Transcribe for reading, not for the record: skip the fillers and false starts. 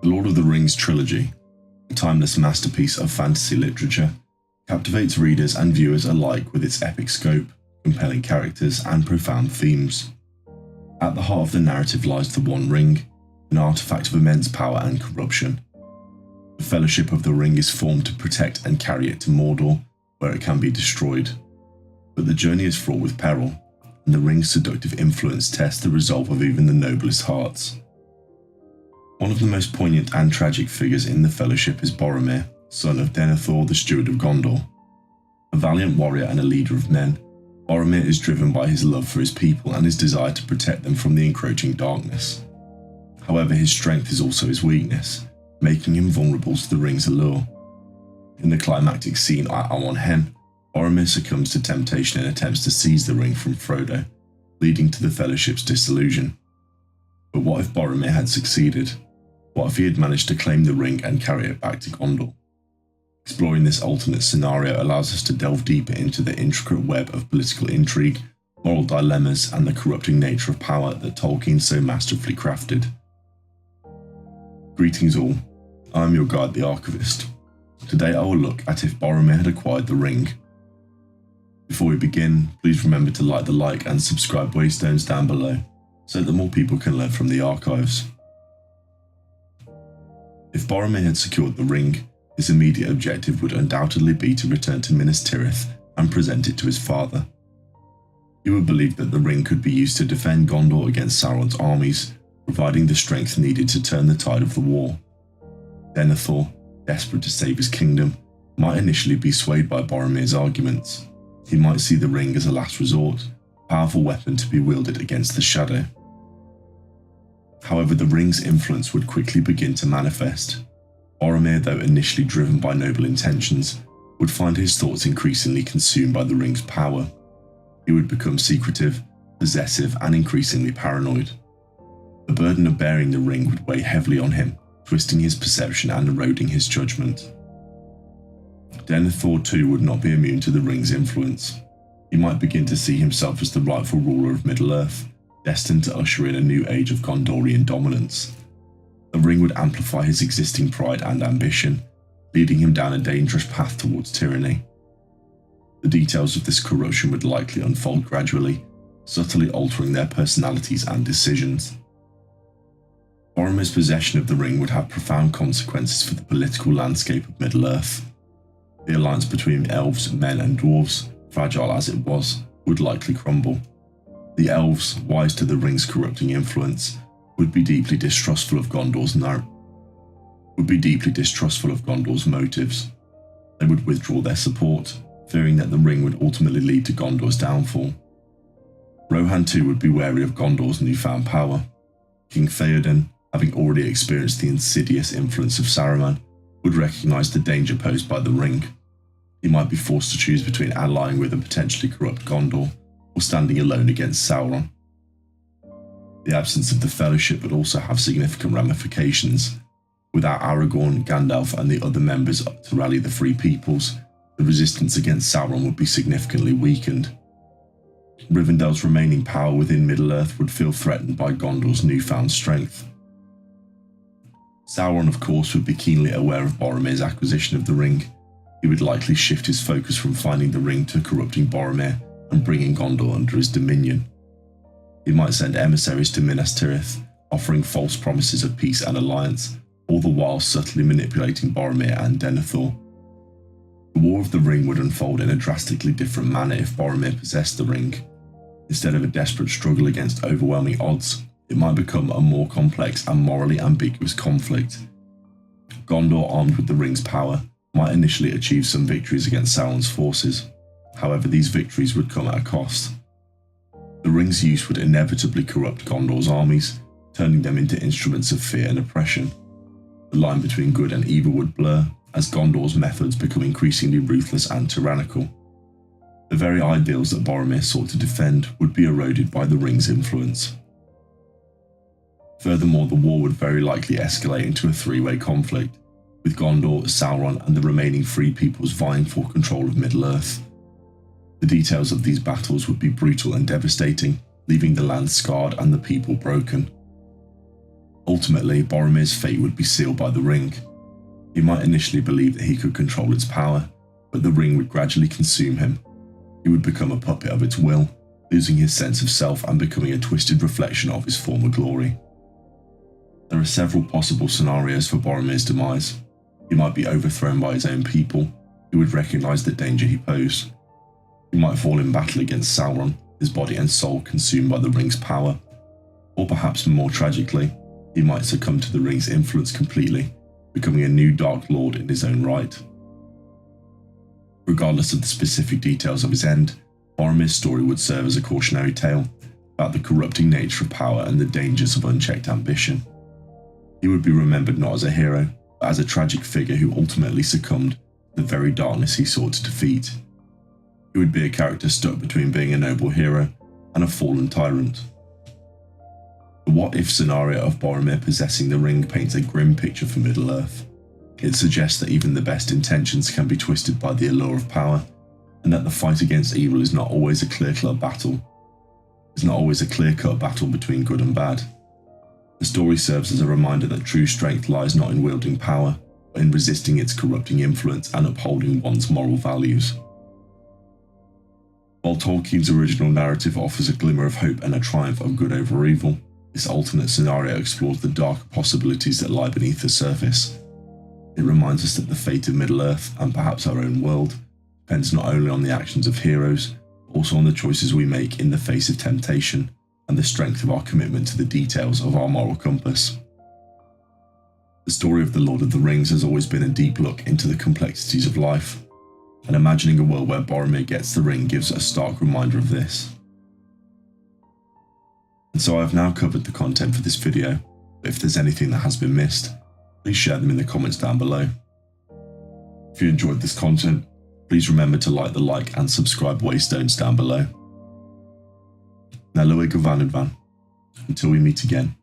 The Lord of the Rings trilogy, a timeless masterpiece of fantasy literature, captivates readers and viewers alike with its epic scope, compelling characters, and profound themes. At the heart of the narrative lies the One Ring, an artifact of immense power and corruption. The Fellowship of the Ring is formed to protect and carry it to Mordor, where it can be destroyed. But the journey is fraught with peril, and the ring's seductive influence tests the resolve of even the noblest hearts. One of the most poignant and tragic figures in the Fellowship is Boromir, son of Denethor, the Steward of Gondor. A valiant warrior and a leader of men, Boromir is driven by his love for his people and his desire to protect them from the encroaching darkness. However, his strength is also his weakness, making him vulnerable to the ring's allure. In the climactic scene at Amon Hen, Boromir succumbs to temptation and attempts to seize the ring from Frodo, leading to the Fellowship's dissolution. But what if Boromir had succeeded? What if he had managed to claim the ring and carry it back to Gondor? Exploring this alternate scenario allows us to delve deeper into the intricate web of political intrigue, moral dilemmas, and the corrupting nature of power that Tolkien so masterfully crafted. Greetings all, I am your guide, the Archivist. Today I will look at if Boromir had acquired the ring. Before we begin, please remember to like the like and subscribe waystones down below, so that more people can learn from the archives. If Boromir had secured the ring, his immediate objective would undoubtedly be to return to Minas Tirith and present it to his father. He would believe that the ring could be used to defend Gondor against Sauron's armies, providing the strength needed to turn the tide of the war. Denethor, desperate to save his kingdom, might initially be swayed by Boromir's arguments. He might see the ring as a last resort, a powerful weapon to be wielded against the Shadow. However, the ring's influence would quickly begin to manifest. Boromir, though initially driven by noble intentions, would find his thoughts increasingly consumed by the ring's power. He would become secretive, possessive, and increasingly paranoid. The burden of bearing the ring would weigh heavily on him, twisting his perception and eroding his judgment. Denethor too would not be immune to the ring's influence. He might begin to see himself as the rightful ruler of Middle-earth, destined to usher in a new age of Gondorian dominance. The ring would amplify his existing pride and ambition, leading him down a dangerous path towards tyranny. The details of this corruption would likely unfold gradually, subtly altering their personalities and decisions. Boromir's possession of the ring would have profound consequences for the political landscape of Middle-earth. The alliance between elves, men and dwarves, fragile as it was, would likely crumble. The elves, wise to the ring's corrupting influence, would be deeply distrustful of Gondor's motives. They would withdraw their support, fearing that the ring would ultimately lead to Gondor's downfall. Rohan too would be wary of Gondor's newfound power. King Theoden, having already experienced the insidious influence of Saruman, would recognise the danger posed by the ring. He might be forced to choose between allying with a potentially corrupt Gondor or standing alone against Sauron. The absence of the Fellowship would also have significant ramifications. Without Aragorn, Gandalf and the other members to rally the Free Peoples, the resistance against Sauron would be significantly weakened. Rivendell's remaining power within Middle-earth would feel threatened by Gondor's newfound strength. Sauron, of course, would be keenly aware of Boromir's acquisition of the ring. He would likely shift his focus from finding the ring to corrupting Boromir and bringing Gondor under his dominion. He might send emissaries to Minas Tirith, offering false promises of peace and alliance, all the while subtly manipulating Boromir and Denethor. The War of the Ring would unfold in a drastically different manner if Boromir possessed the ring. Instead of a desperate struggle against overwhelming odds, it might become a more complex and morally ambiguous conflict. Gondor, armed with the ring's power, might initially achieve some victories against Sauron's forces. However, these victories would come at a cost. The ring's use would inevitably corrupt Gondor's armies, turning them into instruments of fear and oppression. The line between good and evil would blur, as Gondor's methods become increasingly ruthless and tyrannical. The very ideals that Boromir sought to defend would be eroded by the ring's influence. Furthermore, the war would very likely escalate into a three-way conflict, with Gondor, Sauron and the remaining Free Peoples vying for control of Middle-earth. The details of these battles would be brutal and devastating, leaving the land scarred and the people broken. Ultimately, Boromir's fate would be sealed by the ring. He might initially believe that he could control its power, but the ring would gradually consume him. He would become a puppet of its will, losing his sense of self and becoming a twisted reflection of his former glory. There are several possible scenarios for Boromir's demise. He might be overthrown by his own people, who would recognise the danger he posed. He might fall in battle against Sauron, his body and soul consumed by the ring's power. Or perhaps more tragically, he might succumb to the ring's influence completely, becoming a new Dark Lord in his own right. Regardless of the specific details of his end, Boromir's story would serve as a cautionary tale about the corrupting nature of power and the dangers of unchecked ambition. He would be remembered not as a hero, but as a tragic figure who ultimately succumbed to the very darkness he sought to defeat. He would be a character stuck between being a noble hero and a fallen tyrant. The what-if scenario of Boromir possessing the ring paints a grim picture for Middle-earth. It suggests that even the best intentions can be twisted by the allure of power, and that the fight against evil is not always a clear-cut battle. It's not always a clear-cut battle between good and bad. The story serves as a reminder that true strength lies not in wielding power, but in resisting its corrupting influence and upholding one's moral values. While Tolkien's original narrative offers a glimmer of hope and a triumph of good over evil, this alternate scenario explores the darker possibilities that lie beneath the surface. It reminds us that the fate of Middle-earth, and perhaps our own world, depends not only on the actions of heroes, but also on the choices we make in the face of temptation, and the strength of our commitment to the details of our moral compass. The story of The Lord of the Rings has always been a deep look into the complexities of life, and imagining a world where Boromir gets the ring gives a stark reminder of this. And so I have now covered the content for this video, but if there's anything that has been missed, please share them in the comments down below. If you enjoyed this content, please remember to like the like and subscribe waystones down below. Now Luig Vanadvan, until we meet again.